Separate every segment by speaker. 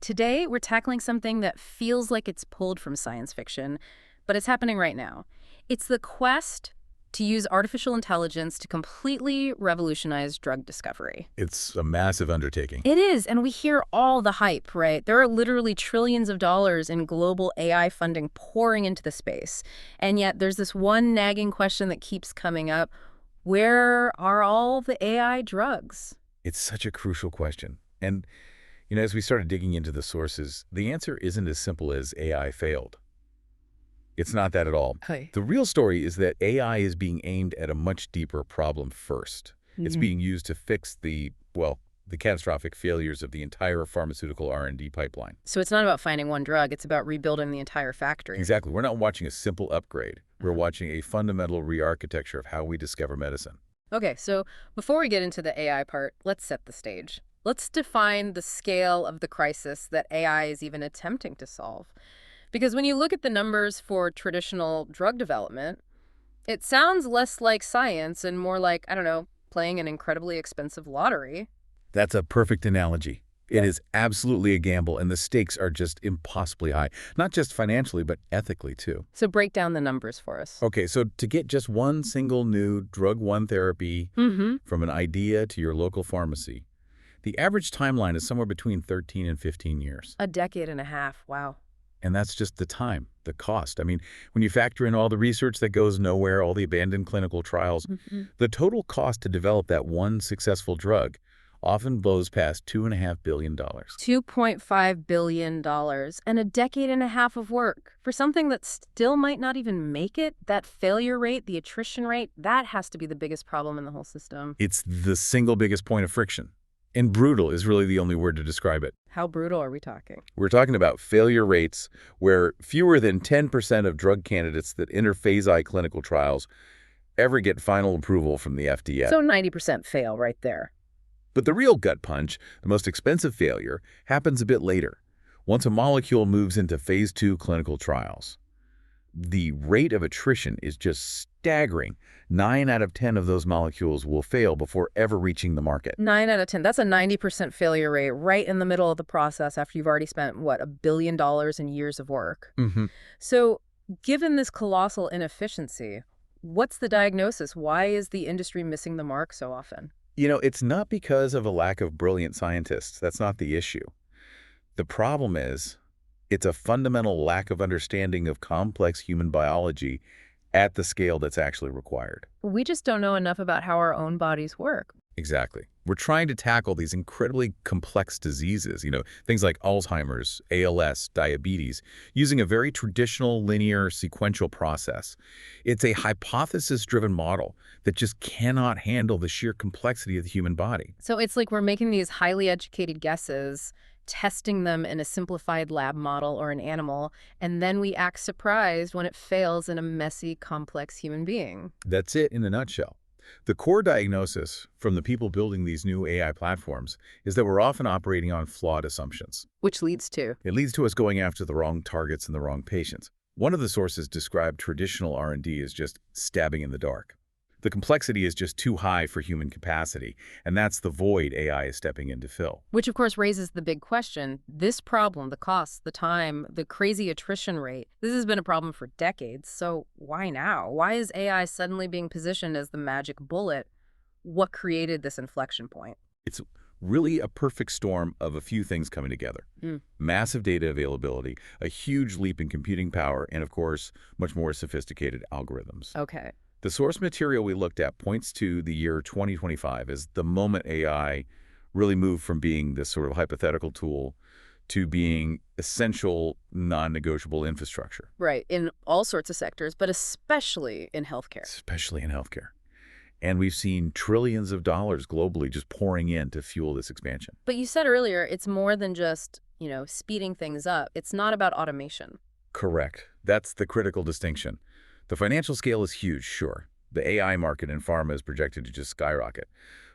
Speaker 1: Today, we're tackling something that feels like it's pulled from science fiction, but it's happening right now. It's the quest to use artificial intelligence to completely revolutionize drug discovery.
Speaker 2: It's a massive undertaking.
Speaker 1: It is, and we hear all the hype, right? There are literally trillions of dollars in global AI funding pouring into the space. And yet there's this one nagging question that keeps coming up. Where are all the AI drugs?
Speaker 2: It's such a crucial question. And, as we started digging into the sources, the answer isn't as simple as AI failed. It's not that at all.
Speaker 1: Hey.
Speaker 2: The real story is that AI is being aimed at a much deeper problem first. It's being used to fix the catastrophic failures of the entire pharmaceutical R&D pipeline.
Speaker 1: So it's not about finding one drug, it's about rebuilding the entire factory.
Speaker 2: Exactly. We're not watching a simple upgrade. We're watching a fundamental re-architecture of how we discover medicine.
Speaker 1: Okay, so before we get into the AI part, let's set the stage. Let's define the scale of the crisis that AI is even attempting to solve. Because when you look at the numbers for traditional drug development, it sounds less like science and more like, I don't know, playing an incredibly expensive lottery.
Speaker 2: That's a perfect analogy. It is absolutely a gamble, and the stakes are just impossibly high. Not just financially, but ethically, too.
Speaker 1: So break down the numbers for us.
Speaker 2: Okay, so to get just one single new drug-one therapy from an idea to your local pharmacy, the average timeline is somewhere between 13 and 15 years.
Speaker 1: A decade and a half, wow.
Speaker 2: And that's just the time, the cost. I mean, when you factor in all the research that goes nowhere, all the abandoned clinical trials, the total cost to develop that one successful drug often blows past $2.5 billion.
Speaker 1: $2.5 billion and a decade and a half of work for something that still might not even make it. That failure rate, the attrition rate, that has to be the biggest problem in the whole system.
Speaker 2: It's the single biggest point of friction. And brutal is really the only word to describe it.
Speaker 1: How brutal are we talking?
Speaker 2: We're talking about failure rates where fewer than 10% of drug candidates that enter phase I clinical trials ever get final approval from the FDA.
Speaker 1: So 90% fail right there.
Speaker 2: But the real gut punch, the most expensive failure, happens a bit later, once a molecule moves into phase II clinical trials. The rate of attrition is just staggering. 9 out of 10 of those molecules will fail before ever reaching the market.
Speaker 1: 9 out of 10. That's a 90% failure rate right in the middle of the process after you've already spent, what, $1 billion in years of work. So given this colossal inefficiency, what's the diagnosis? Why is the industry missing the mark so often?
Speaker 2: It's not because of a lack of brilliant scientists. That's not the issue. The problem is it's a fundamental lack of understanding of complex human biology at the scale that's actually required.
Speaker 1: We just don't know enough about how our own bodies work.
Speaker 2: Exactly. We're trying to tackle these incredibly complex diseases, things like Alzheimer's, ALS, diabetes, using a very traditional linear sequential process. It's a hypothesis-driven model that just cannot handle the sheer complexity of the human body.
Speaker 1: So it's like we're making these highly educated guesses, testing them in a simplified lab model or an animal, and then we act surprised when it fails in a messy, complex human being.
Speaker 2: That's it in a nutshell. The core diagnosis from the people building these new AI platforms is that we're often operating on flawed assumptions.
Speaker 1: Which leads to?
Speaker 2: It leads to us going after the wrong targets and the wrong patients. One of the sources described traditional R&D as just stabbing in the dark. The complexity is just too high for human capacity, and that's the void AI is stepping in to fill.
Speaker 1: Which, of course, raises the big question. This problem, the cost, the time, the crazy attrition rate, this has been a problem for decades. So why now? Why is AI suddenly being positioned as the magic bullet? What created this inflection point?
Speaker 2: It's really a perfect storm of a few things coming together. Massive data availability, a huge leap in computing power, and, of course, much more sophisticated algorithms.
Speaker 1: Okay.
Speaker 2: The source material we looked at points to the year 2025 as the moment AI really moved from being this sort of hypothetical tool to being essential, non-negotiable infrastructure.
Speaker 1: Right, in all sorts of sectors, but especially in healthcare.
Speaker 2: Especially in healthcare. And we've seen trillions of dollars globally just pouring in to fuel this expansion.
Speaker 1: But you said earlier, it's more than just, speeding things up. It's not about automation.
Speaker 2: Correct. That's the critical distinction. The financial scale is huge, sure. The AI market in pharma is projected to just skyrocket.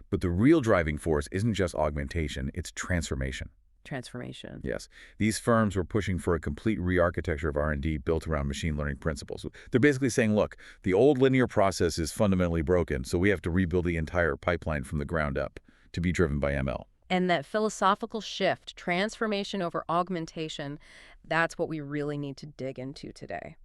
Speaker 2: But the real driving force isn't just augmentation, it's transformation.
Speaker 1: Transformation.
Speaker 2: Yes. These firms were pushing for a complete re-architecture of R&D built around machine learning principles. They're basically saying, look, the old linear process is fundamentally broken, so we have to rebuild the entire pipeline from the ground up to be driven by ML.
Speaker 1: And that philosophical shift, transformation over augmentation, that's what we really need to dig into today.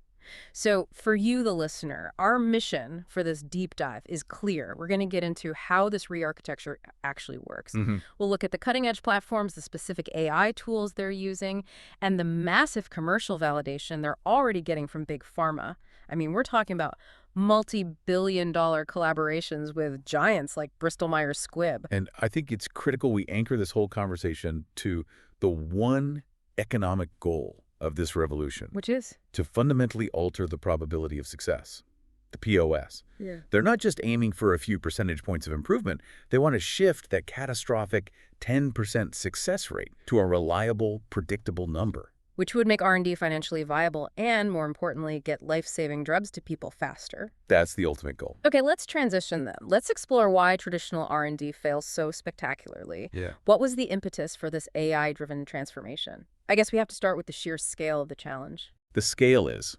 Speaker 1: So, for you, the listener, our mission for this deep dive is clear. We're going to get into how this re-architecture actually works.
Speaker 2: Hmm.
Speaker 1: We'll look at the cutting-edge platforms, the specific AI tools they're using, and the massive commercial validation they're already getting from big pharma. I mean, we're talking about multi-billion-dollar collaborations with giants like Bristol-Myers Squibb.
Speaker 2: And I think it's critical we anchor this whole conversation to the one economic goal of this revolution,
Speaker 1: Which is?
Speaker 2: to fundamentally alter the probability of success, the POS.
Speaker 1: Yeah.
Speaker 2: They're not just aiming for a few percentage points of improvement. They want to shift that catastrophic 10% success rate to a reliable, predictable number.
Speaker 1: Which would make R&D financially viable and, more importantly, get life-saving drugs to people faster.
Speaker 2: That's the ultimate goal.
Speaker 1: Okay, let's transition then. Let's explore why traditional R&D fails so spectacularly.
Speaker 2: Yeah.
Speaker 1: What was the impetus for this AI-driven transformation? I guess we have to start with the sheer scale of the challenge.
Speaker 2: The scale it's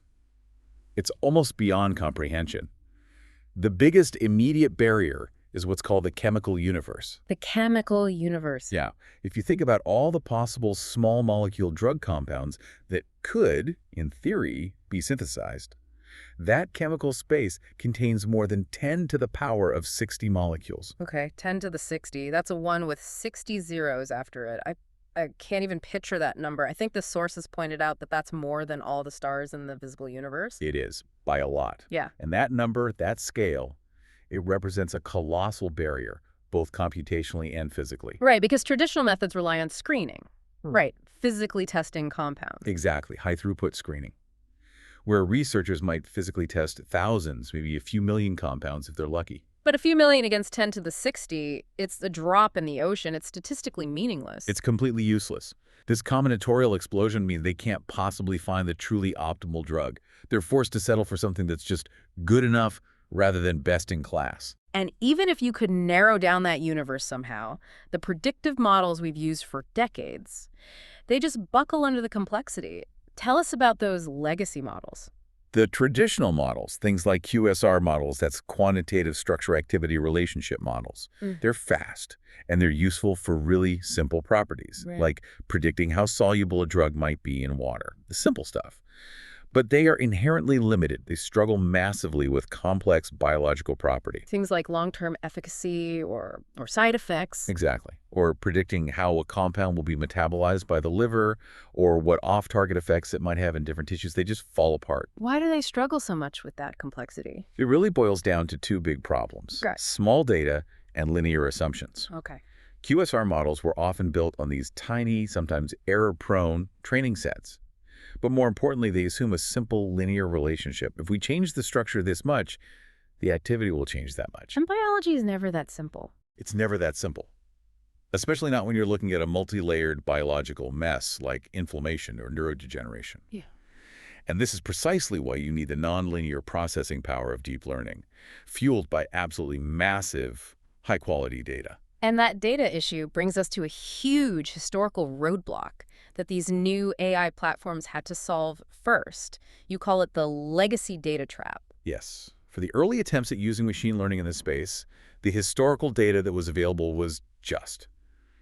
Speaker 2: almost beyond comprehension. The biggest immediate barrier is what's called the chemical universe.
Speaker 1: The chemical universe.
Speaker 2: Yeah. If you think about all the possible small molecule drug compounds that could, in theory, be synthesized, that chemical space contains more than 10 to the power of 60 molecules.
Speaker 1: Okay, 10 to the 60. That's a 1 with 60 zeros after it. I can't even picture that number. I think the sources pointed out that that's more than all the stars in the visible universe.
Speaker 2: It is, by a lot.
Speaker 1: Yeah.
Speaker 2: And that number, that scale, it represents a colossal barrier, both computationally and physically.
Speaker 1: Right, because traditional methods rely on screening. Right, physically testing compounds.
Speaker 2: Exactly, high-throughput screening, where researchers might physically test thousands, maybe a few million compounds if they're lucky.
Speaker 1: But a few million against 10 to the 60, it's a drop in the ocean. It's statistically meaningless.
Speaker 2: It's completely useless. This combinatorial explosion means they can't possibly find the truly optimal drug. They're forced to settle for something that's just good enough rather than best in class.
Speaker 1: And even if you could narrow down that universe somehow, the predictive models we've used for decades, they just buckle under the complexity. Tell us about those legacy models.
Speaker 2: The traditional models, things like QSR models, that's quantitative structure-activity relationship models, they're fast, and they're useful for really simple properties, like predicting how soluble a drug might be in water, the simple stuff. But they are inherently limited. They struggle massively with complex biological property.
Speaker 1: Things like long-term efficacy or side effects.
Speaker 2: Exactly. Or predicting how a compound will be metabolized by the liver, or what off-target effects it might have in different tissues. They just fall apart.
Speaker 1: Why do they struggle so much with that complexity?
Speaker 2: It really boils down to two big problems: small data and linear assumptions.
Speaker 1: Okay.
Speaker 2: QSR models were often built on these tiny, sometimes error-prone training sets. But more importantly, they assume a simple linear relationship. If we change the structure this much, the activity will change that much.
Speaker 1: And biology is never that simple.
Speaker 2: It's never that simple, especially not when you're looking at a multi-layered biological mess like inflammation or neurodegeneration.
Speaker 1: Yeah.
Speaker 2: And this is precisely why you need the nonlinear processing power of deep learning, fueled by absolutely massive, high-quality data.
Speaker 1: And that data issue brings us to a huge historical roadblock that these new AI platforms had to solve first. You call it the legacy data trap.
Speaker 2: Yes. For the early attempts at using machine learning in this space, the historical data that was available was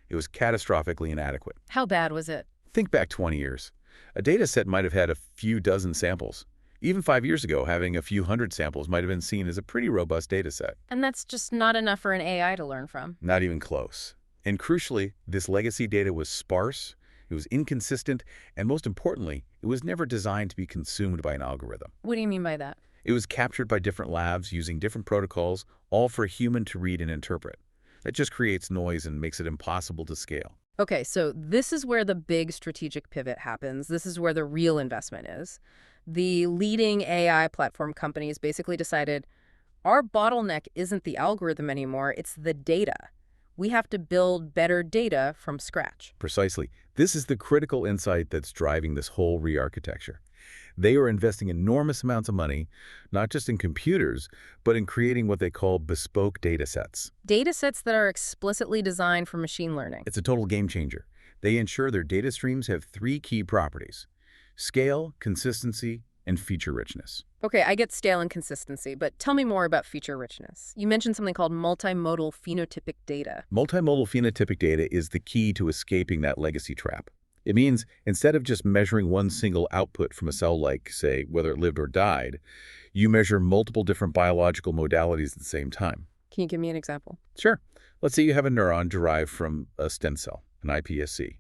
Speaker 2: it was catastrophically inadequate.
Speaker 1: How bad was it?
Speaker 2: Think back 20 years. A data set might have had a few dozen samples. Even 5 years ago, having a few hundred samples might have been seen as a pretty robust data set.
Speaker 1: And that's just not enough for an AI to learn from.
Speaker 2: Not even close. And crucially, this legacy data was sparse, it was inconsistent, and most importantly, it was never designed to be consumed by an algorithm.
Speaker 1: What do you mean by that?
Speaker 2: It was captured by different labs using different protocols, all for a human to read and interpret. That just creates noise and makes it impossible to scale.
Speaker 1: Okay, so this is where the big strategic pivot happens. This is where the real investment is. The leading AI platform companies basically decided, our bottleneck isn't the algorithm anymore, it's the data. We have to build better data from scratch.
Speaker 2: Precisely. This is the critical insight that's driving this whole re-architecture. They are investing enormous amounts of money, not just in computers, but in creating what they call bespoke data sets.
Speaker 1: Data sets that are explicitly designed for machine learning.
Speaker 2: It's a total game changer. They ensure their data streams have 3 key properties: scale, consistency, and feature richness.
Speaker 1: Okay, I get scale and consistency, but tell me more about feature richness. You mentioned something called multimodal phenotypic data.
Speaker 2: Multimodal phenotypic data is the key to escaping that legacy trap. It means instead of just measuring one single output from a cell like, say, whether it lived or died, you measure multiple different biological modalities at the same time.
Speaker 1: Can you give me an example?
Speaker 2: Sure. Let's say you have a neuron derived from a stem cell, an iPSC.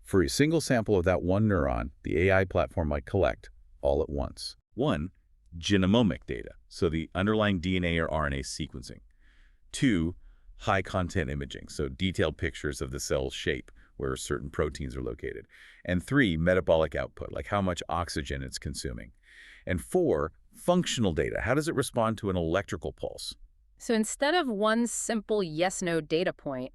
Speaker 2: For a single sample of that one neuron, the AI platform might collect, all at once. One, genomic data, so the underlying DNA or RNA sequencing. Two, high-content imaging, so detailed pictures of the cell's shape, where certain proteins are located. And three, metabolic output, like how much oxygen it's consuming. And four, functional data. How does it respond to an electrical pulse?
Speaker 1: So instead of one simple yes-no data point,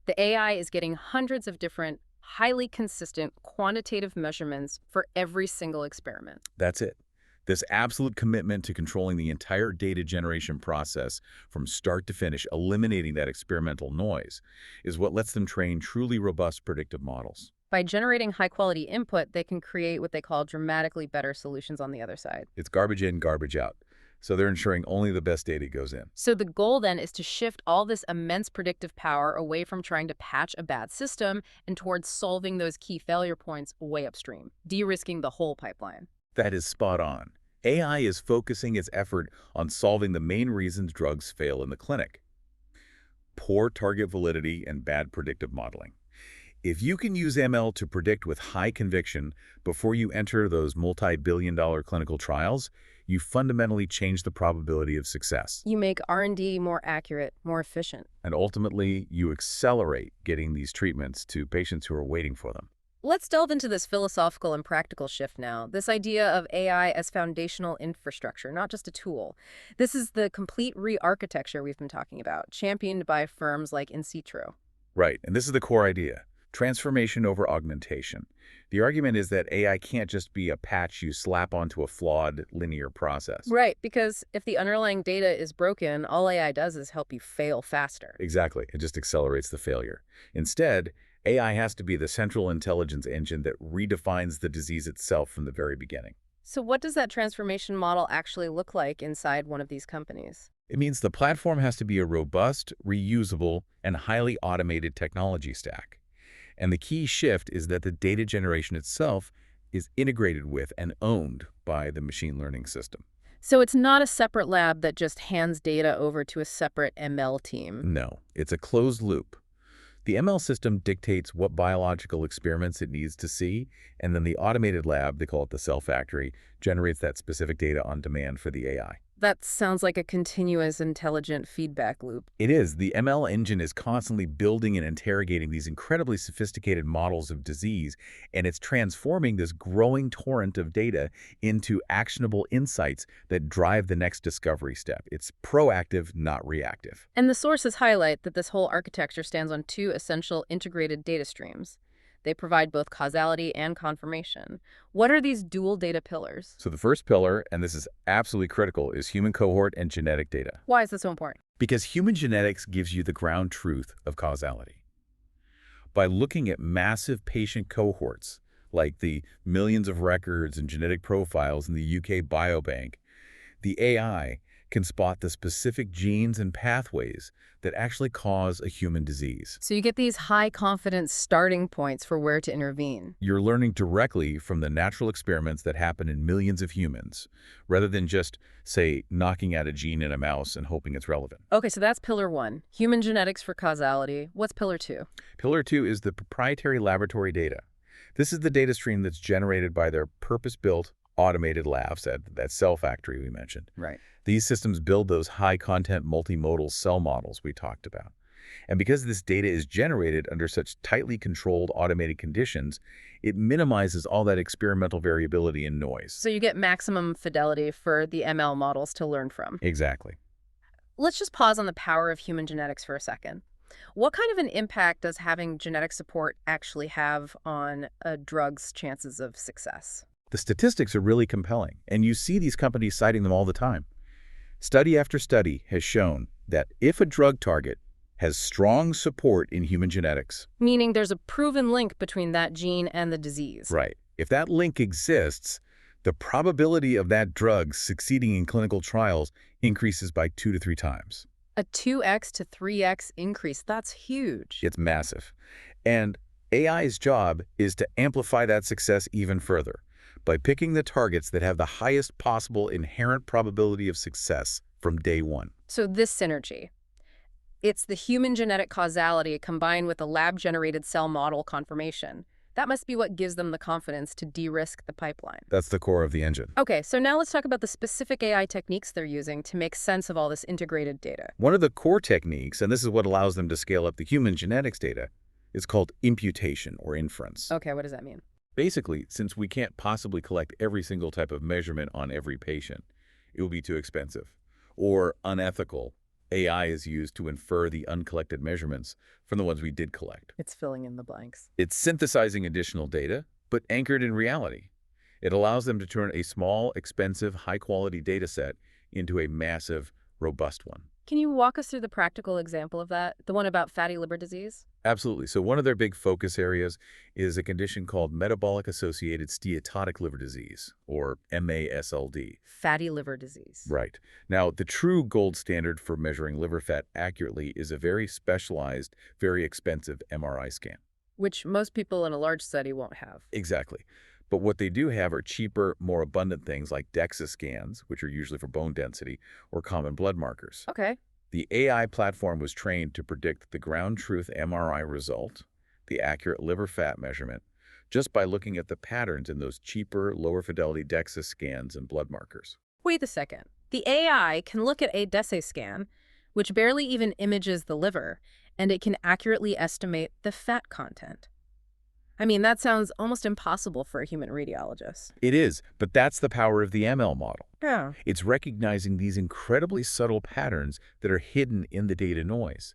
Speaker 1: the AI is getting hundreds of different, highly consistent quantitative measurements for every single experiment.
Speaker 2: That's it. This absolute commitment to controlling the entire data generation process from start to finish, eliminating that experimental noise, is what lets them train truly robust predictive models.
Speaker 1: By generating high-quality input, they can create what they call dramatically better solutions on the other side.
Speaker 2: It's garbage in, garbage out. So they're ensuring only the best data goes in.
Speaker 1: So the goal then is to shift all this immense predictive power away from trying to patch a bad system and towards solving those key failure points way upstream, de-risking the whole pipeline.
Speaker 2: That is spot on. AI is focusing its effort on solving the main reasons drugs fail in the clinic: poor target validity and bad predictive modeling. If you can use ML to predict with high conviction before you enter those multi-billion-dollar clinical trials, you fundamentally change the probability of success.
Speaker 1: You make R&D more accurate, more efficient.
Speaker 2: And ultimately, you accelerate getting these treatments to patients who are waiting for them.
Speaker 1: Let's delve into this philosophical and practical shift now. This idea of AI as foundational infrastructure, not just a tool. This is the complete re-architecture we've been talking about, championed by firms like Insilico.
Speaker 2: Right, and this is the core idea: transformation over augmentation. The argument is that AI can't just be a patch you slap onto a flawed linear process.
Speaker 1: Right, because if the underlying data is broken, all AI does is help you fail faster.
Speaker 2: Exactly, it just accelerates the failure. Instead, AI has to be the central intelligence engine that redefines the disease itself from the very beginning.
Speaker 1: So what does that transformation model actually look like inside one of these companies?
Speaker 2: It means the platform has to be a robust, reusable, and highly automated technology stack. And the key shift is that the data generation itself is integrated with and owned by the machine learning system.
Speaker 1: So it's not a separate lab that just hands data over to a separate ML team.
Speaker 2: No, it's a closed loop. The ML system dictates what biological experiments it needs to see, and then the automated lab, they call it the cell factory, generates that specific data on demand for the AI.
Speaker 1: That sounds like a continuous intelligent feedback loop.
Speaker 2: It is. The ML engine is constantly building and interrogating these incredibly sophisticated models of disease, and it's transforming this growing torrent of data into actionable insights that drive the next discovery step. It's proactive, not reactive.
Speaker 1: And the sources highlight that this whole architecture stands on two essential integrated data streams. They provide both causality and confirmation. What are these dual data pillars?
Speaker 2: So the first pillar, and this is absolutely critical, is human cohort and genetic data.
Speaker 1: Why is this so important?
Speaker 2: Because human genetics gives you the ground truth of causality. By looking at massive patient cohorts, like the millions of records and genetic profiles in the UK Biobank, the AI can spot the specific genes and pathways that actually cause a human disease.
Speaker 1: So you get these high-confidence starting points for where to intervene.
Speaker 2: You're learning directly from the natural experiments that happen in millions of humans, rather than just, say, knocking out a gene in a mouse and hoping it's relevant.
Speaker 1: Okay, so that's pillar one, human genetics for causality. What's pillar two?
Speaker 2: Pillar two is the proprietary laboratory data. This is the data stream that's generated by their purpose-built automated labs at that cell factory we mentioned.
Speaker 1: Right.
Speaker 2: These systems build those high-content multimodal cell models we talked about. And because this data is generated under such tightly controlled automated conditions, it minimizes all that experimental variability and noise.
Speaker 1: So you get maximum fidelity for the ML models to learn from.
Speaker 2: Exactly.
Speaker 1: Let's just pause on the power of human genetics for a second. What kind of an impact does having genetic support actually have on a drug's chances of success?
Speaker 2: The statistics are really compelling, and you see these companies citing them all the time. Study after study has shown that if a drug target has strong support in human genetics,
Speaker 1: meaning there's a proven link between that gene and the disease.
Speaker 2: right, if that link exists, the probability of that drug succeeding in clinical trials increases by 2 to 3 times.
Speaker 1: A 2x to 3x increase, that's huge.
Speaker 2: It's massive. And AI's job is to amplify that success even further by picking the targets that have the highest possible inherent probability of success from day one.
Speaker 1: So this synergy, it's the human genetic causality combined with the lab-generated cell model confirmation. That must be what gives them the confidence to de-risk the pipeline.
Speaker 2: That's the core of the engine.
Speaker 1: Okay, so now let's talk about the specific AI techniques they're using to make sense of all this integrated data.
Speaker 2: One of the core techniques, and this is what allows them to scale up the human genetics data, is called imputation or inference.
Speaker 1: Okay, what does that mean?
Speaker 2: Basically, since we can't possibly collect every single type of measurement on every patient, it will be too expensive or unethical. AI is used to infer the uncollected measurements from the ones we did collect.
Speaker 1: It's filling in the blanks.
Speaker 2: It's synthesizing additional data, but anchored in reality. It allows them to turn a small, expensive, high-quality data set into a massive, robust one.
Speaker 1: Can you walk us through the practical example of that? The one about fatty liver disease?
Speaker 2: Absolutely. So one of their big focus areas is a condition called metabolic-associated steatotic liver disease, or MASLD.
Speaker 1: Fatty liver disease.
Speaker 2: Right. Now, the true gold standard for measuring liver fat accurately is a very specialized, very expensive MRI scan.
Speaker 1: Which most people in a large study won't have.
Speaker 2: Exactly. But what they do have are cheaper, more abundant things like DEXA scans, which are usually for bone density, or common blood markers.
Speaker 1: Okay.
Speaker 2: The AI platform was trained to predict the ground truth MRI result, the accurate liver fat measurement, just by looking at the patterns in those cheaper, lower fidelity DEXA scans and blood markers.
Speaker 1: Wait a second. The AI can look at a DEXA scan, which barely even images the liver, and it can accurately estimate the fat content. I mean, that sounds almost impossible for a human radiologist.
Speaker 2: It is, but that's the power of the ML model.
Speaker 1: Yeah.
Speaker 2: It's recognizing these incredibly subtle patterns that are hidden in the data noise.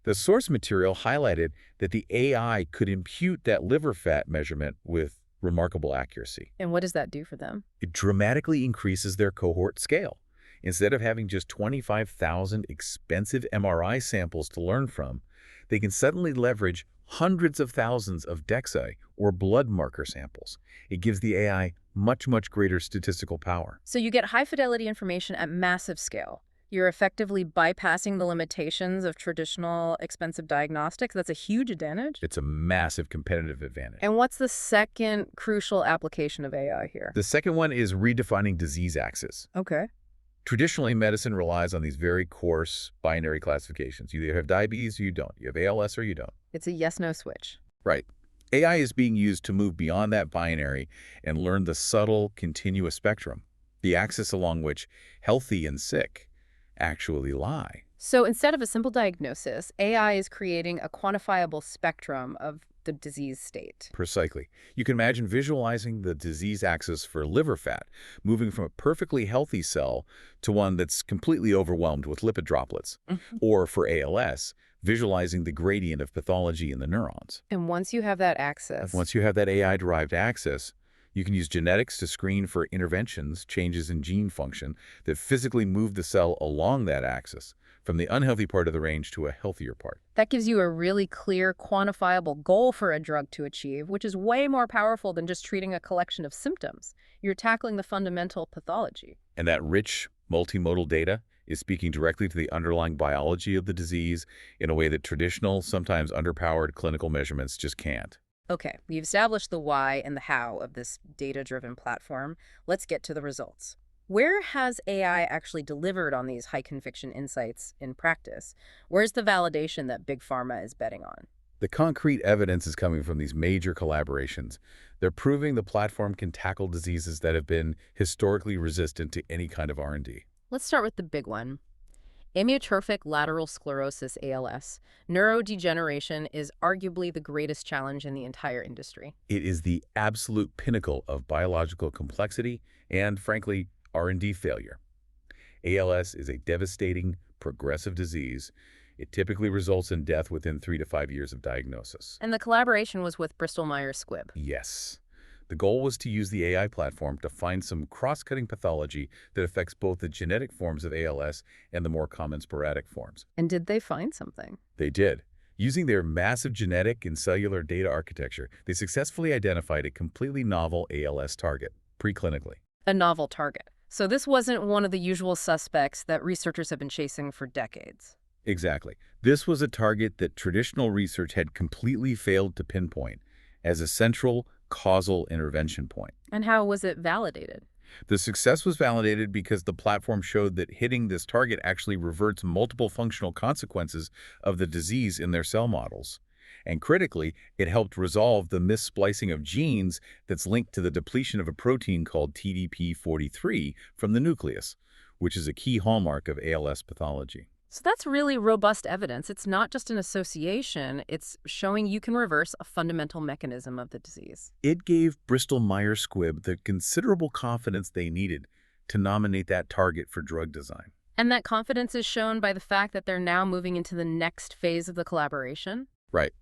Speaker 2: The source material highlighted that the AI could impute that liver fat measurement with remarkable accuracy.
Speaker 1: And what does that do for them?
Speaker 2: It dramatically increases their cohort scale. Instead of having just 25,000 expensive MRI samples to learn from, they can suddenly leverage hundreds of thousands of DEXA or blood marker samples. It gives the AI much, much greater statistical power.
Speaker 1: So you get high-fidelity information at massive scale. You're effectively bypassing the limitations of traditional expensive diagnostics. That's a huge advantage.
Speaker 2: It's a massive competitive advantage.
Speaker 1: And what's the second crucial application of AI here?
Speaker 2: The second one is redefining disease axis.
Speaker 1: Okay.
Speaker 2: Traditionally, medicine relies on these very coarse binary classifications. You either have diabetes or you don't. You have ALS or you don't.
Speaker 1: It's a yes-no switch.
Speaker 2: Right. AI is being used to move beyond that binary and learn the subtle, continuous spectrum, the axis along which healthy and sick actually lie.
Speaker 1: So instead of a simple diagnosis, AI is creating a quantifiable spectrum of the disease state.
Speaker 2: Precisely. You can imagine visualizing the disease axis for liver fat, moving from a perfectly healthy cell to one that's completely overwhelmed with lipid droplets. Or for ALS, visualizing the gradient of pathology in the neurons.
Speaker 1: And once you have that access,
Speaker 2: Once you have that AI-derived access, you can use genetics to screen for interventions, changes in gene function that physically move the cell along that axis, from the unhealthy part of the range to a healthier part.
Speaker 1: that gives you a really clear, quantifiable goal for a drug to achieve, which is way more powerful than just treating a collection of symptoms. You're tackling the fundamental pathology.
Speaker 2: And that rich, multimodal data is speaking directly to the underlying biology of the disease in a way that traditional, sometimes underpowered clinical measurements just can't.
Speaker 1: Okay, we've established the why and the how of this data-driven platform. Let's get to the results. Where has AI actually delivered on these high-conviction insights in practice? Where's the validation that Big Pharma is betting on?
Speaker 2: The concrete evidence is coming from these major collaborations. They're proving the platform can tackle diseases that have been historically resistant to any kind of R&D.
Speaker 1: Let's start with the big one. Amyotrophic lateral sclerosis, ALS. Neurodegeneration is arguably the greatest challenge in the entire industry.
Speaker 2: It is the absolute pinnacle of biological complexity and, frankly, R&D failure. ALS is a devastating, progressive disease. It typically results in death within 3 to 5 years of diagnosis.
Speaker 1: And the collaboration was with Bristol-Myers Squibb.
Speaker 2: Yes. The goal was to use the AI platform to find some cross-cutting pathology that affects both the genetic forms of ALS and the more common sporadic forms.
Speaker 1: And did they find something?
Speaker 2: They did. Using their massive genetic and cellular data architecture, they successfully identified a completely novel ALS target, preclinically.
Speaker 1: A novel target. So this wasn't one of the usual suspects that researchers have been chasing for decades.
Speaker 2: Exactly. This was a target that traditional research had completely failed to pinpoint as a central causal intervention point.
Speaker 1: And how was it validated?
Speaker 2: The success was validated because the platform showed that hitting this target actually reverts multiple functional consequences of the disease in their cell models. And critically, it helped resolve the missplicing of genes that's linked to the depletion of a protein called TDP43 from the nucleus, which is a key hallmark of ALS pathology.
Speaker 1: So that's really robust evidence. It's not just an association, it's showing you can reverse a fundamental mechanism of the disease.
Speaker 2: It gave Bristol Myers Squibb the considerable confidence they needed to nominate that target for drug design.
Speaker 1: And that confidence is shown by the fact that they're now moving into the next phase of the collaboration.
Speaker 2: Right.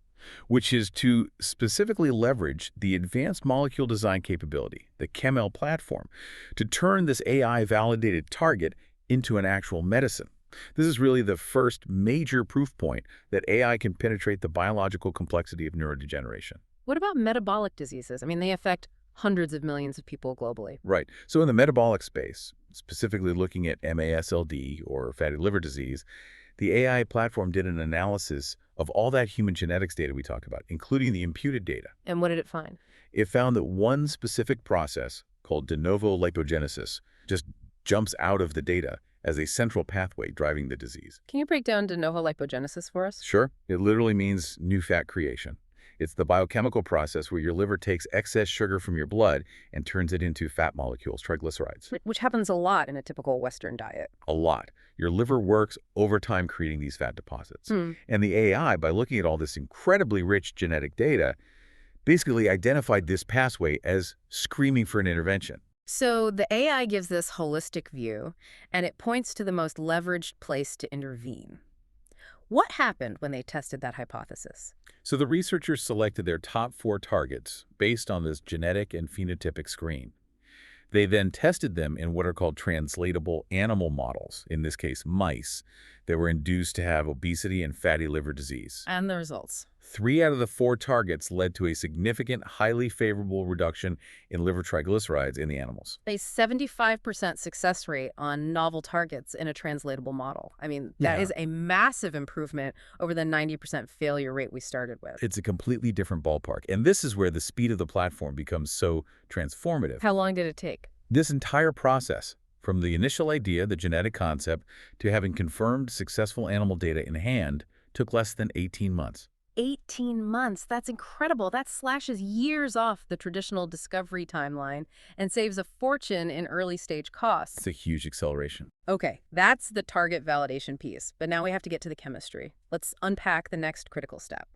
Speaker 2: Which is to specifically leverage the advanced molecule design capability, the ChemL platform, to turn this AI-validated target into an actual medicine. This is really the first major proof point that AI can penetrate the biological complexity of neurodegeneration.
Speaker 1: What about metabolic diseases? I mean, they affect hundreds of millions of people globally.
Speaker 2: Right. So in the metabolic space, specifically looking at MASLD or fatty liver disease, the AI platform did an analysis of all that human genetics data we talk about, including the imputed data.
Speaker 1: And what did it find?
Speaker 2: It found that one specific process called de novo lipogenesis just jumps out of the data as a central pathway driving the disease.
Speaker 1: Can you break down de novo lipogenesis for us?
Speaker 2: Sure. It literally means new fat creation. It's the biochemical process where your liver takes excess sugar from your blood and turns it into fat molecules, triglycerides.
Speaker 1: Which happens a lot in a typical Western diet.
Speaker 2: A lot. Your liver works over time creating these fat deposits. And the AI, by looking at all this incredibly rich genetic data, basically identified this pathway as screaming for an intervention.
Speaker 1: So the AI gives this holistic view, and it points to the most leveraged place to intervene. What happened when they tested that hypothesis?
Speaker 2: So the researchers selected their top 4 targets based on this genetic and phenotypic screen. They then tested them in what are called translatable animal models, in this case mice, that were induced to have obesity and fatty liver disease.
Speaker 1: And the results?
Speaker 2: 3 out of the 4 targets led to a significant, highly favorable reduction in liver triglycerides in the animals.
Speaker 1: A 75% success rate on novel targets in a translatable model. I mean, that is a massive improvement over the 90% failure rate we started with.
Speaker 2: It's a completely different ballpark, and this is where the speed of the platform becomes so transformative.
Speaker 1: How long did it take?
Speaker 2: This entire process, from the initial idea, the genetic concept, to having confirmed successful animal data in hand, took less than 18 months.
Speaker 1: 18 months. That's incredible. That slashes years off the traditional discovery timeline and saves a fortune in early stage costs.
Speaker 2: It's a huge acceleration.
Speaker 1: Okay, that's the target validation piece, but now we have to get to the chemistry. Let's unpack the next critical step.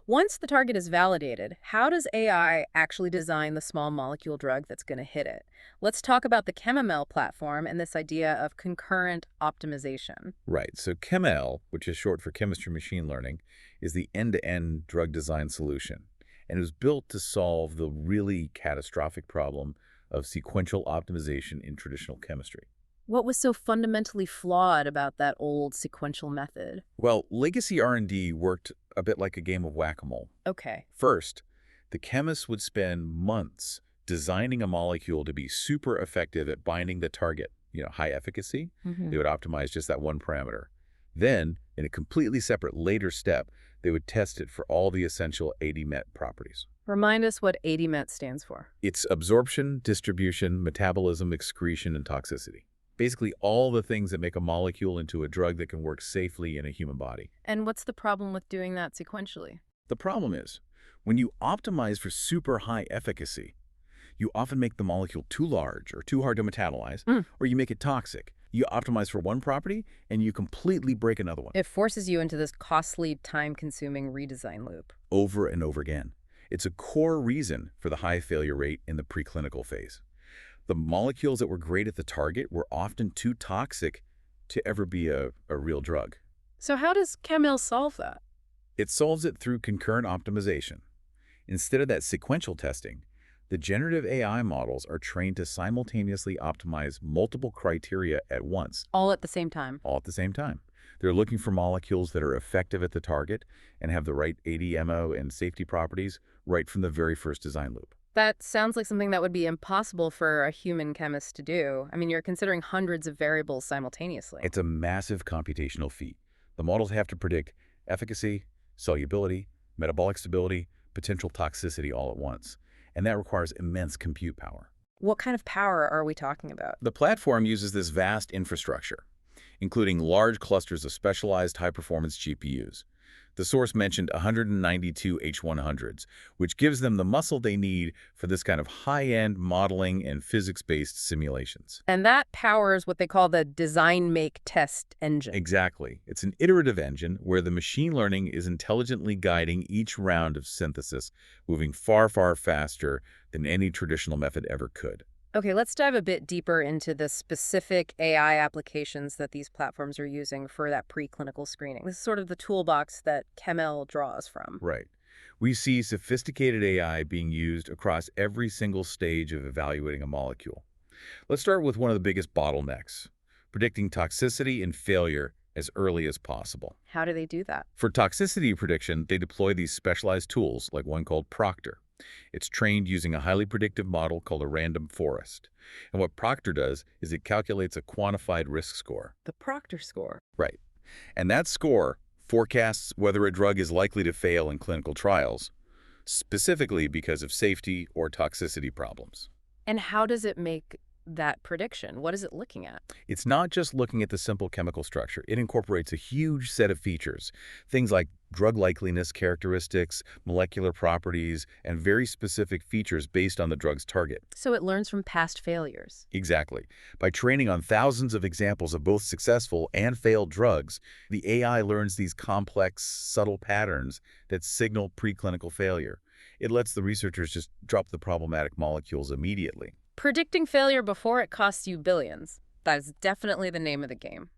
Speaker 1: Once the target is validated, how does AI actually design the small molecule drug that's going to hit it? Let's talk about the ChemML platform and this idea of concurrent optimization.
Speaker 2: Right. So ChemL, which is short for chemistry machine learning, is the end-to-end drug design solution. And it was built to solve the really catastrophic problem of sequential optimization in traditional chemistry.
Speaker 1: What was so fundamentally flawed about that old sequential method?
Speaker 2: Well, legacy R&D worked a bit like a game of whack-a-mole.
Speaker 1: Okay.
Speaker 2: First, the chemists would spend months designing a molecule to be super effective at binding the target, high efficacy. They would optimize just that one parameter. Then, in a completely separate later step, they would test it for all the essential ADMET properties.
Speaker 1: Remind us what ADMET stands for.
Speaker 2: It's absorption, distribution, metabolism, excretion, and toxicity. Basically all the things that make a molecule into a drug that can work safely in a human body.
Speaker 1: And what's the problem with doing that sequentially?
Speaker 2: The problem is, when you optimize for super high efficacy, you often make the molecule too large or too hard to metabolize, or you make it toxic. You optimize for one property, and you completely break another one.
Speaker 1: It forces you into this costly, time-consuming redesign loop.
Speaker 2: Over and over again. It's a core reason for the high failure rate in the preclinical phase. The molecules that were great at the target were often too toxic to ever be a real drug.
Speaker 1: So how does ChemL solve that?
Speaker 2: It solves it through concurrent optimization. Instead of that sequential testing, the generative AI models are trained to simultaneously optimize multiple criteria at once.
Speaker 1: All at the same time?
Speaker 2: All at the same time. They're looking for molecules that are effective at the target and have the right ADMO and safety properties right from the very first design loop.
Speaker 1: That sounds like something that would be impossible for a human chemist to do. I mean, you're considering hundreds of variables simultaneously.
Speaker 2: It's a massive computational feat. The models have to predict efficacy, solubility, metabolic stability, potential toxicity all at once. And that requires immense compute power.
Speaker 1: What kind of power are we talking about?
Speaker 2: The platform uses this vast infrastructure, including large clusters of specialized high-performance GPUs. The source mentioned 192 H100s, which gives them the muscle they need for this kind of high-end modeling and physics-based simulations.
Speaker 1: And that powers what they call the design make test engine.
Speaker 2: Exactly. It's an iterative engine where the machine learning is intelligently guiding each round of synthesis, moving far, far faster than any traditional method ever could.
Speaker 1: Okay, let's dive a bit deeper into the specific AI applications that these platforms are using for that preclinical screening. This is sort of the toolbox that ChemL draws from.
Speaker 2: Right. We see sophisticated AI being used across every single stage of evaluating a molecule. Let's start with one of the biggest bottlenecks, predicting toxicity and failure as early as possible.
Speaker 1: How do they do that?
Speaker 2: For toxicity prediction, they deploy these specialized tools, like one called Proctor. It's trained using a highly predictive model called a random forest. And what Proctor does is it calculates a quantified risk score.
Speaker 1: The Proctor score.
Speaker 2: Right. And that score forecasts whether a drug is likely to fail in clinical trials, specifically because of safety or toxicity problems.
Speaker 1: And how does it make that prediction? What is it looking at?
Speaker 2: It's not just looking at the simple chemical structure. It incorporates a huge set of features, things like drug likeliness characteristics, molecular properties, and very specific features based on the drug's target.
Speaker 1: So it learns from past failures.
Speaker 2: Exactly. By training on thousands of examples of both successful and failed drugs, the AI learns these complex, subtle patterns that signal preclinical failure. It lets the researchers just drop the problematic molecules immediately.
Speaker 1: Predicting failure before it costs you billions. That is definitely the name of the game.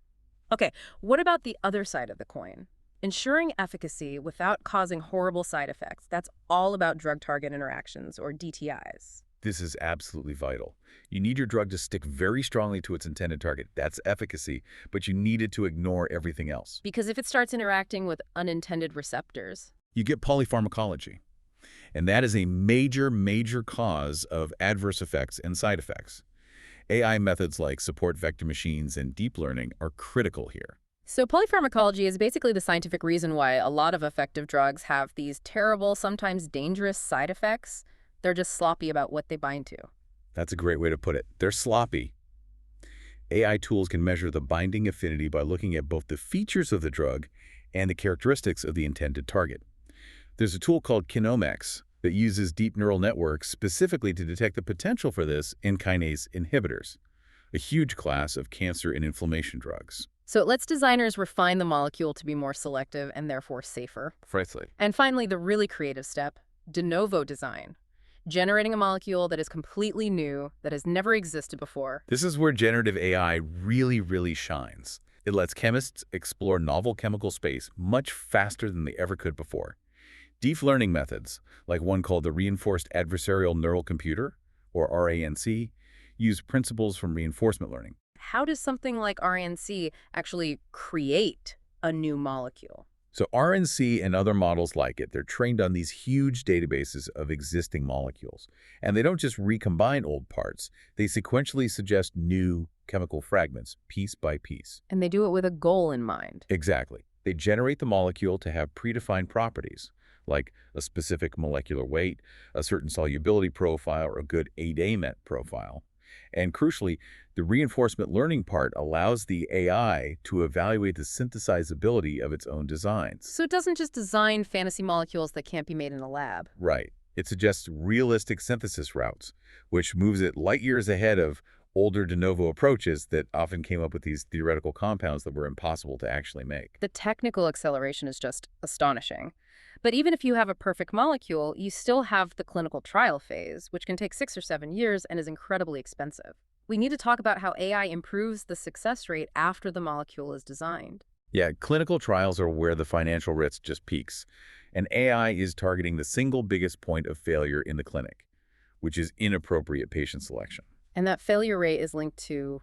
Speaker 1: Okay, what about the other side of the coin? Ensuring efficacy without causing horrible side effects. That's all about drug-target interactions, or DTIs.
Speaker 2: This is absolutely vital. You need your drug to stick very strongly to its intended target. That's efficacy, but you need it to ignore everything else.
Speaker 1: Because if it starts interacting with unintended receptors.
Speaker 2: You get polypharmacology. And that is a major, major cause of adverse effects and side effects. AI methods like support vector machines and deep learning are critical here.
Speaker 1: So polypharmacology is basically the scientific reason why a lot of effective drugs have these terrible, sometimes dangerous side effects. They're just sloppy about what they bind to.
Speaker 2: That's a great way to put it. They're sloppy. AI tools can measure the binding affinity by looking at both the features of the drug and the characteristics of the intended target. There's a tool called Kinomx that uses deep neural networks specifically to detect the potential for this in kinase inhibitors, a huge class of cancer and inflammation drugs.
Speaker 1: So it lets designers refine the molecule to be more selective and therefore safer.
Speaker 2: Precisely.
Speaker 1: And finally, the really creative step, de novo design. Generating a molecule that is completely new, that has never existed before.
Speaker 2: This is where generative AI really, really shines. It lets chemists explore novel chemical space much faster than they ever could before. Deep learning methods, like one called the Reinforced Adversarial Neural Computer, or RANC, use principles from reinforcement learning.
Speaker 1: How does something like RNC actually create a new molecule?
Speaker 2: So RNC and other models like it, they're trained on these huge databases of existing molecules. And they don't just recombine old parts, they sequentially suggest new chemical fragments, piece by piece.
Speaker 1: And they do it with a goal in mind.
Speaker 2: Exactly. They generate the molecule to have predefined properties, like a specific molecular weight, a certain solubility profile, or a good 8A MET profile. And crucially, the reinforcement learning part allows the AI to evaluate the synthesizability of its own designs.
Speaker 1: So it doesn't just design fantasy molecules that can't be made in a lab.
Speaker 2: Right. It suggests realistic synthesis routes, which moves it light years ahead of older de novo approaches that often came up with these theoretical compounds that were impossible to actually make.
Speaker 1: The technical acceleration is just astonishing. But even if you have a perfect molecule, you still have the clinical trial phase, which can take 6 or 7 years and is incredibly expensive. We need to talk about how AI improves the success rate after the molecule is designed.
Speaker 2: Yeah, clinical trials are where the financial risk just peaks. And AI is targeting the single biggest point of failure in the clinic, which is inappropriate patient selection.
Speaker 1: And that failure rate is linked to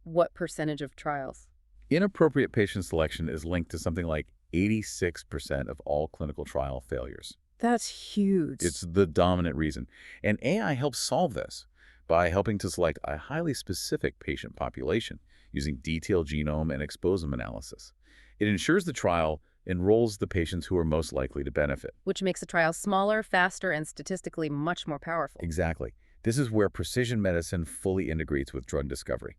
Speaker 1: what percentage of trials?
Speaker 2: Inappropriate patient selection is linked to something like 86% of all clinical trial failures.
Speaker 1: That's huge.
Speaker 2: It's the dominant reason. And AI helps solve this by helping to select a highly specific patient population using detailed genome and exposome analysis. It ensures the trial enrolls the patients who are most likely to benefit.
Speaker 1: Which makes the trial smaller, faster, and statistically much more powerful.
Speaker 2: Exactly. This is where precision medicine fully integrates with drug discovery.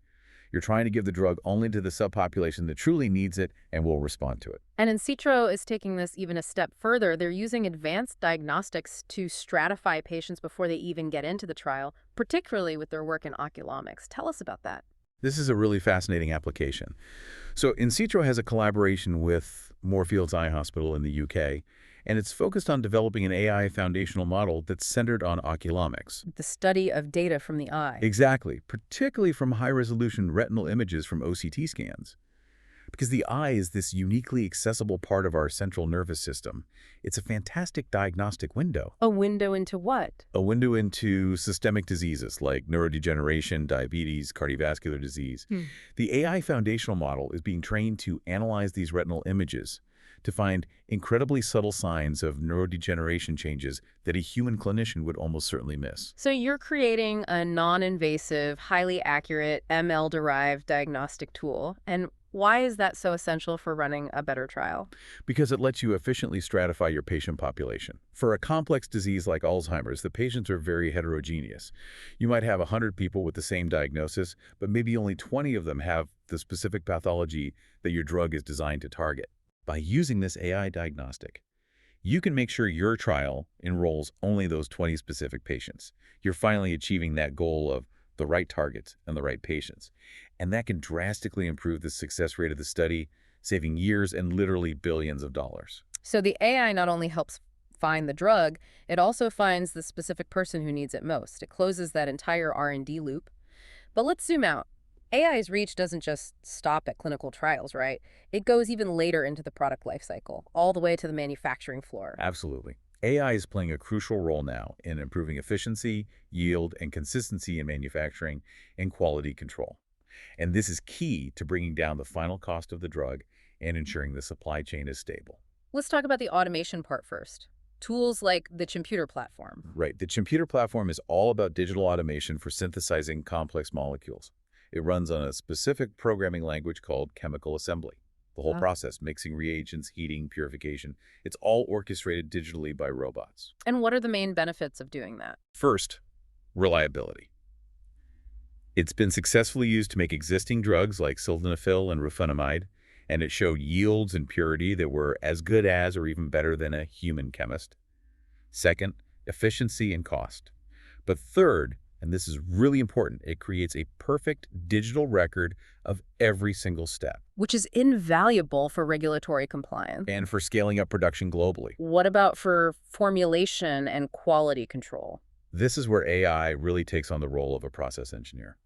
Speaker 2: You're trying to give the drug only to the subpopulation that truly needs it and will respond to it.
Speaker 1: And Insitro is taking this even a step further. They're using advanced diagnostics to stratify patients before they even get into the trial, particularly with their work in oculomics. Tell us about that.
Speaker 2: This is a really fascinating application. So Insitro has a collaboration with Moorfields Eye Hospital in the UK, and it's focused on developing an AI foundational model that's centered on oculomics.
Speaker 1: The study of data from the eye.
Speaker 2: Exactly, particularly from high-resolution retinal images from OCT scans. Because the eye is this uniquely accessible part of our central nervous system, it's a fantastic diagnostic window.
Speaker 1: A window into what?
Speaker 2: A window into systemic diseases like neurodegeneration, diabetes, cardiovascular disease. The AI foundational model is being trained to analyze these retinal images to find incredibly subtle signs of neurodegeneration changes that a human clinician would almost certainly miss.
Speaker 1: So you're creating a non-invasive, highly accurate, ML-derived diagnostic tool. And why is that so essential for running a better trial?
Speaker 2: Because it lets you efficiently stratify your patient population. For a complex disease like Alzheimer's, the patients are very heterogeneous. You might have 100 people with the same diagnosis, but maybe only 20 of them have the specific pathology that your drug is designed to target. By using this AI diagnostic, you can make sure your trial enrolls only those 20 specific patients. You're finally achieving that goal of the right targets and the right patients. And that can drastically improve the success rate of the study, saving years and literally billions of dollars.
Speaker 1: So the AI not only helps find the drug, it also finds the specific person who needs it most. It closes that entire R&D loop. But let's zoom out. AI's reach doesn't just stop at clinical trials, right? It goes even later into the product lifecycle, all the way to the manufacturing floor.
Speaker 2: Absolutely. AI is playing a crucial role now in improving efficiency, yield, and consistency in manufacturing and quality control. And this is key to bringing down the final cost of the drug and ensuring the supply chain is stable.
Speaker 1: Let's talk about the automation part first. Tools like the computer platform.
Speaker 2: Right. The computer platform is all about digital automation for synthesizing complex molecules. It runs on a specific programming language called chemical assembly. The whole process, mixing reagents, heating, purification, it's all orchestrated digitally by robots.
Speaker 1: And what are the main benefits of doing that?
Speaker 2: First, reliability. It's been successfully used to make existing drugs like sildenafil and rufinamide, and it showed yields and purity that were as good as or even better than a human chemist. Second, efficiency and cost. But third, and this is really important, it creates a perfect digital record of every single step.
Speaker 1: Which is invaluable for regulatory compliance.
Speaker 2: And for scaling up production globally.
Speaker 1: What about for formulation and quality control?
Speaker 2: This is where AI really takes on the role of a process engineer.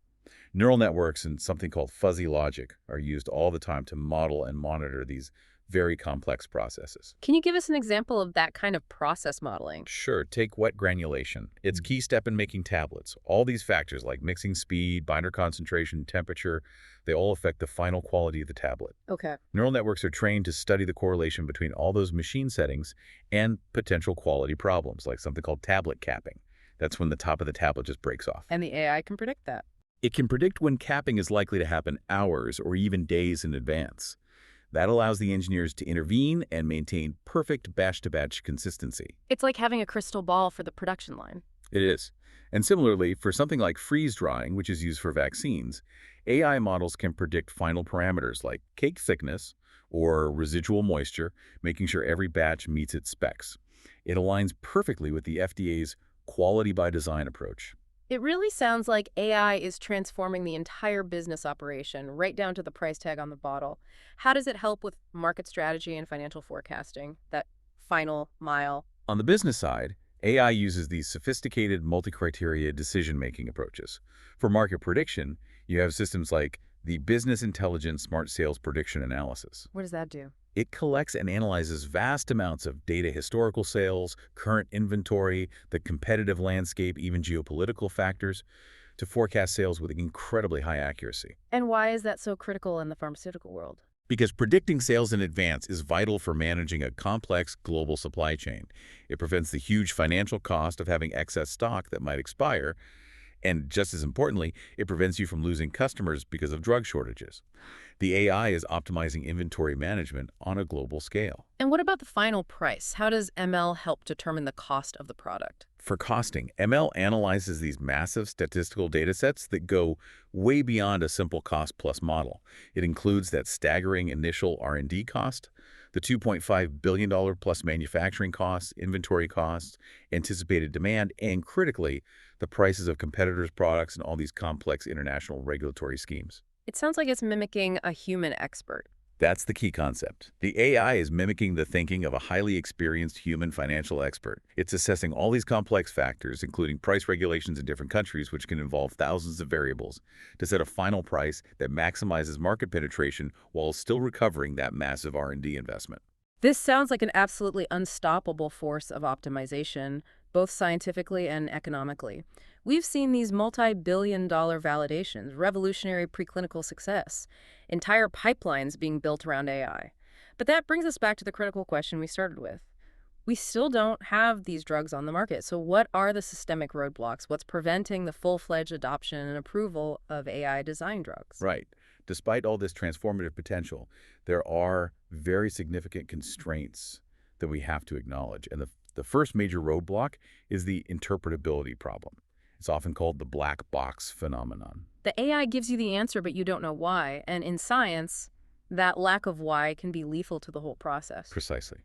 Speaker 2: Neural networks and something called fuzzy logic are used all the time to model and monitor these very complex processes.
Speaker 1: Can you give us an example of that kind of process modeling?
Speaker 2: Sure, take wet granulation. It's a key step in making tablets. All these factors like mixing speed, binder concentration, temperature, they all affect the final quality of the tablet.
Speaker 1: Okay.
Speaker 2: Neural networks are trained to study the correlation between all those machine settings and potential quality problems, like something called tablet capping. That's when the top of the tablet just breaks off.
Speaker 1: And the AI can predict that.
Speaker 2: It can predict when capping is likely to happen hours or even days in advance. That allows the engineers to intervene and maintain perfect batch-to-batch consistency.
Speaker 1: It's like having a crystal ball for the production line.
Speaker 2: It is. And similarly, for something like freeze drying, which is used for vaccines, AI models can predict final parameters like cake thickness or residual moisture, making sure every batch meets its specs. It aligns perfectly with the FDA's quality by design approach.
Speaker 1: It really sounds like AI is transforming the entire business operation, right down to the price tag on the bottle. How does it help with market strategy and financial forecasting, that final mile?
Speaker 2: On the business side, AI uses these sophisticated multi-criteria decision-making approaches. For market prediction, you have systems like the Business Intelligence Smart Sales Prediction Analysis.
Speaker 1: What does that do?
Speaker 2: It collects and analyzes vast amounts of data, historical sales, current inventory, the competitive landscape, even geopolitical factors, to forecast sales with incredibly high accuracy.
Speaker 1: And why is that so critical in the pharmaceutical world?
Speaker 2: Because predicting sales in advance is vital for managing a complex global supply chain. It prevents the huge financial cost of having excess stock that might expire, and just as importantly, it prevents you from losing customers because of drug shortages. The AI is optimizing inventory management on a global scale.
Speaker 1: And what about the final price? How does ML help determine the cost of the product?
Speaker 2: For costing, ML analyzes these massive statistical data sets that go way beyond a simple cost-plus model. It includes that staggering initial R&D cost, the $2.5 billion plus manufacturing costs, inventory costs, anticipated demand, and critically, the prices of competitors' products and all these complex international regulatory schemes.
Speaker 1: It sounds like it's mimicking a human expert.
Speaker 2: That's the key concept. The AI is mimicking the thinking of a highly experienced human financial expert. It's assessing all these complex factors, including price regulations in different countries, which can involve thousands of variables, to set a final price that maximizes market penetration while still recovering that massive R&D investment.
Speaker 1: This sounds like an absolutely unstoppable force of optimization, both scientifically and economically. We've seen these multi-billion-dollar validations, revolutionary preclinical success, entire pipelines being built around AI. But that brings us back to the critical question we started with. We still don't have these drugs on the market. So what are the systemic roadblocks? What's preventing the full-fledged adoption and approval of AI design drugs?
Speaker 2: Right. Despite all this transformative potential, there are very significant constraints that we have to acknowledge. And the first major roadblock is the interpretability problem. It's often called the black box phenomenon.
Speaker 1: The AI gives you the answer, but you don't know why. And in science, that lack of why can be lethal to the whole process.
Speaker 2: Precisely.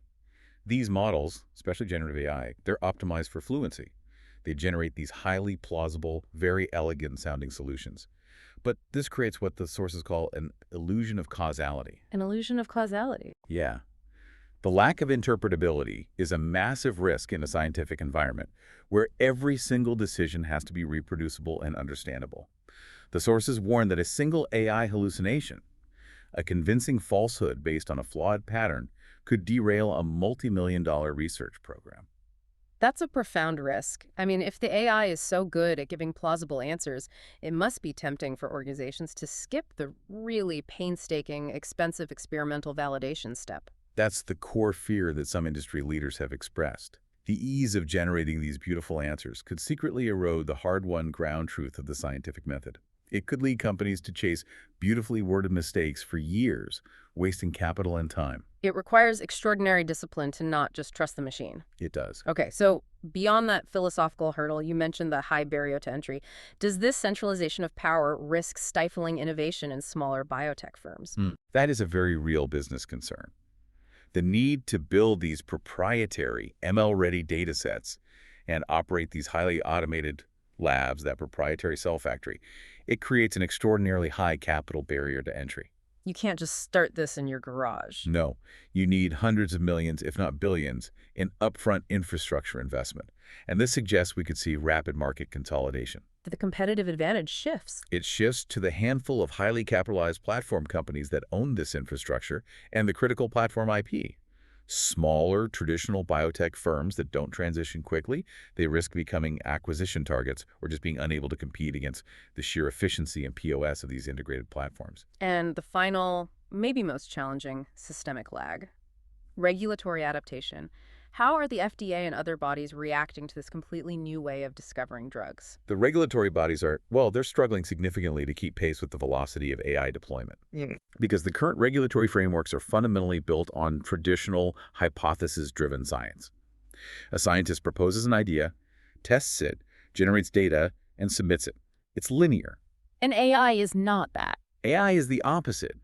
Speaker 2: These models, especially generative AI, they're optimized for fluency. They generate these highly plausible, very elegant sounding solutions. But this creates what the sources call an illusion of causality.
Speaker 1: An illusion of causality.
Speaker 2: Yeah. The lack of interpretability is a massive risk in a scientific environment where every single decision has to be reproducible and understandable. The sources warn that a single AI hallucination, a convincing falsehood based on a flawed pattern, could derail a multi-million-dollar research program.
Speaker 1: That's a profound risk. I mean, if the AI is so good at giving plausible answers, it must be tempting for organizations to skip the really painstaking, expensive experimental validation step.
Speaker 2: That's the core fear that some industry leaders have expressed. The ease of generating these beautiful answers could secretly erode the hard-won ground truth of the scientific method. It could lead companies to chase beautifully worded mistakes for years, wasting capital and time.
Speaker 1: It requires extraordinary discipline to not just trust the machine.
Speaker 2: It does.
Speaker 1: Okay, so beyond that philosophical hurdle, you mentioned the high barrier to entry. Does this centralization of power risk stifling innovation in smaller biotech firms?
Speaker 2: That is a very real business concern. The need to build these proprietary ML-ready data sets and operate these highly automated labs, that proprietary cell factory, it creates an extraordinarily high capital barrier to entry.
Speaker 1: You can't just start this in your garage.
Speaker 2: No, you need hundreds of millions, if not billions, in upfront infrastructure investment. And this suggests we could see rapid market consolidation.
Speaker 1: The competitive advantage shifts.
Speaker 2: It shifts to the handful of highly capitalized platform companies that own this infrastructure and the critical platform IP. Smaller, traditional biotech firms that don't transition quickly, they risk becoming acquisition targets or just being unable to compete against the sheer efficiency and POS of these integrated platforms.
Speaker 1: And the final, maybe most challenging, systemic lag. Regulatory adaptation. How are the FDA and other bodies reacting to this completely new way of discovering drugs?
Speaker 2: The regulatory bodies are, well, they're struggling significantly to keep pace with the velocity of AI deployment. Because the current regulatory frameworks are fundamentally built on traditional hypothesis-driven science. A scientist proposes an idea, tests it, generates data, and submits it. It's linear.
Speaker 1: And AI is not that.
Speaker 2: AI is the opposite.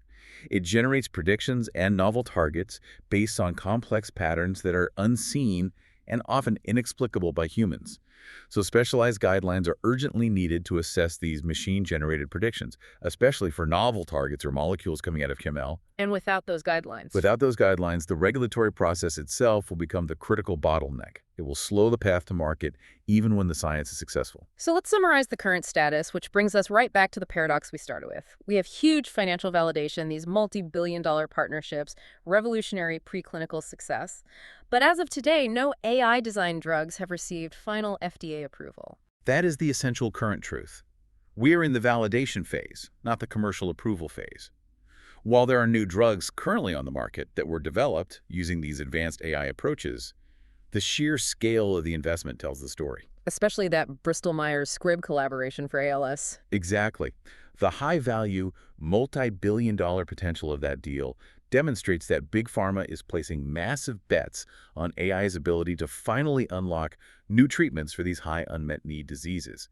Speaker 2: It generates predictions and novel targets based on complex patterns that are unseen and often inexplicable by humans. So specialized guidelines are urgently needed to assess these machine-generated predictions, especially for novel targets or molecules coming out of ML.
Speaker 1: And without those guidelines.
Speaker 2: Without those guidelines, the regulatory process itself will become the critical bottleneck. It will slow the path to market, even when the science is successful.
Speaker 1: So let's summarize the current status, which brings us right back to the paradox we started with. We have huge financial validation, these multi-billion-dollar partnerships, revolutionary preclinical success. But as of today, no AI-designed drugs have received final FDA approval.
Speaker 2: That is the essential current truth. We're in the validation phase, not the commercial approval phase. While there are new drugs currently on the market that were developed using these advanced AI approaches, the sheer scale of the investment tells the story.
Speaker 1: Especially that Bristol-Myers Squibb collaboration for ALS.
Speaker 2: Exactly. The high-value, multi-billion-dollar potential of that deal demonstrates that Big Pharma is placing massive bets on AI's ability to finally unlock new treatments for these high unmet need diseases.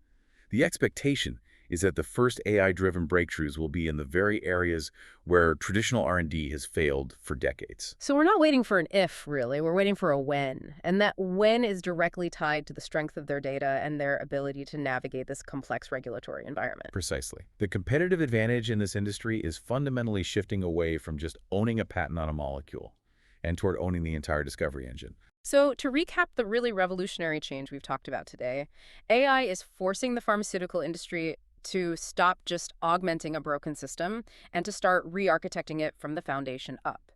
Speaker 2: The expectation is that the first AI-driven breakthroughs will be in the very areas where traditional R&D has failed for decades.
Speaker 1: So we're not waiting for an if, really. We're waiting for a when. And that when is directly tied to the strength of their data and their ability to navigate this complex regulatory environment.
Speaker 2: Precisely. The competitive advantage in this industry is fundamentally shifting away from just owning a patent on a molecule and toward owning the entire discovery engine.
Speaker 1: So to recap the really revolutionary change we've talked about today, AI is forcing the pharmaceutical industry to stop just augmenting a broken system and to start re-architecting it from the foundation up.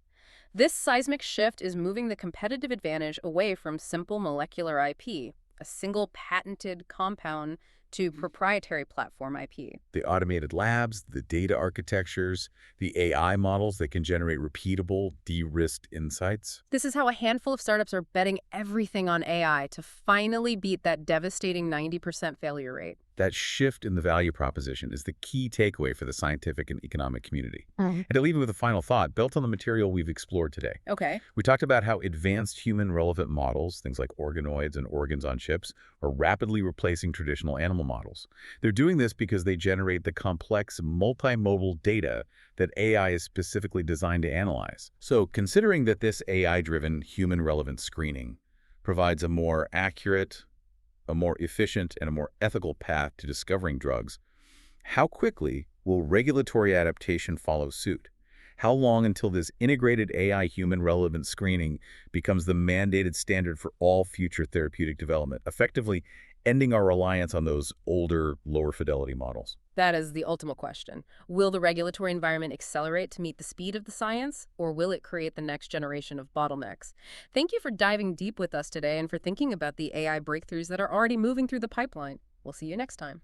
Speaker 1: This seismic shift is moving the competitive advantage away from simple molecular IP, a single patented compound, to proprietary platform IP.
Speaker 2: The automated labs, the data architectures, the AI models that can generate repeatable, de-risked insights.
Speaker 1: This is how a handful of startups are betting everything on AI to finally beat that devastating 90% failure rate.
Speaker 2: That shift in the value proposition is the key takeaway for the scientific and economic community. And to leave you with a final thought, built on the material we've explored today.
Speaker 1: Okay.
Speaker 2: We talked about how advanced human-relevant models, things like organoids and organs on chips, are rapidly replacing traditional animal models. They're doing this because they generate the complex, multimodal data that AI is specifically designed to analyze. So, considering that this AI-driven human-relevant screening provides a more accurate, a more efficient, and a more ethical path to discovering drugs, how quickly will regulatory adaptation follow suit? How long until this integrated AI human-relevant screening becomes the mandated standard for all future therapeutic development, effectively ending our reliance on those older, lower-fidelity models?
Speaker 1: That is the ultimate question. Will the regulatory environment accelerate to meet the speed of the science, or will it create the next generation of bottlenecks? Thank you for diving deep with us today and for thinking about the AI breakthroughs that are already moving through the pipeline. We'll see you next time.